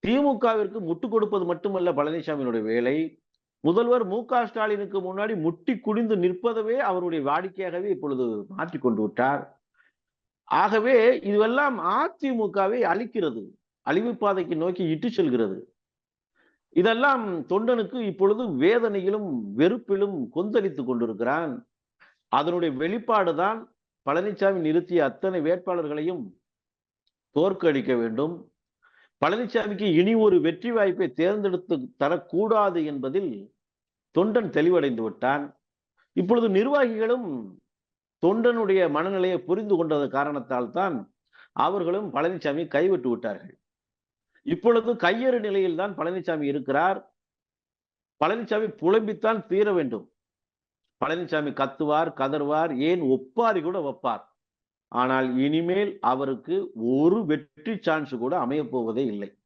திமுகவிற்கு முட்டுக் கொடுப்பது மட்டுமல்ல பழனிசாமியினுடைய வேலை. முதல்வர் மு.க. ஸ்டாலினுக்கு முன்னாடி முட்டி குனிந்து நிற்பதவே அவருடைய வாடிக்கையாகவே இப்பொழுது மாற்றிக் கொண்டு விட்டார். ஆகவே இதுவெல்லாம் அதிமுகவை அழிக்கிறது. அழிவுப் பாதைக்கு நோக்கி இட்டுச் செல்கிறது. இதெல்லாம் தொண்டனுக்கு இப்பொழுது வேதனையிலும், வெறுப்பிலும் கொந்தளித்துக் கொண்டிருக்கிறான். அதனுடைய வெளிப்பாடுதான் பழனிசாமி நிறுத்திய அத்தனை வேட்பாளர்களையும் தோற்கடிக்க வேண்டும். பழனிசாமிக்கு இனி ஒரு வெற்றி வாய்ப்பை தேர்ந்தெடுத்து தரக்கூடாது என்பதில் தொண்டன் தெளிவடைந்து விட்டான். இப்பொழுது நிர்வாகிகளும் தொண்டனுடைய மனநிலையை புரிந்து கொண்டது காரணத்தால் தான் அவர்களும் பழனிசாமி கைவிட்டு விட்டார்கள். இப்பொழுது கையறு நிலையில் தான் பழனிசாமி இருக்கிறார். பழனிசாமி புலம்பித்தான் தீர வேண்டும். பழனிசாமி கத்துவார், கதறுவார், ஏன் ஒப்பாரி கூட வைப்பார். ஆனால் இனிமேல் அவருக்கு ஒரு வெற்றி சான்ஸ் கூட அமையப் போவதே இல்லை.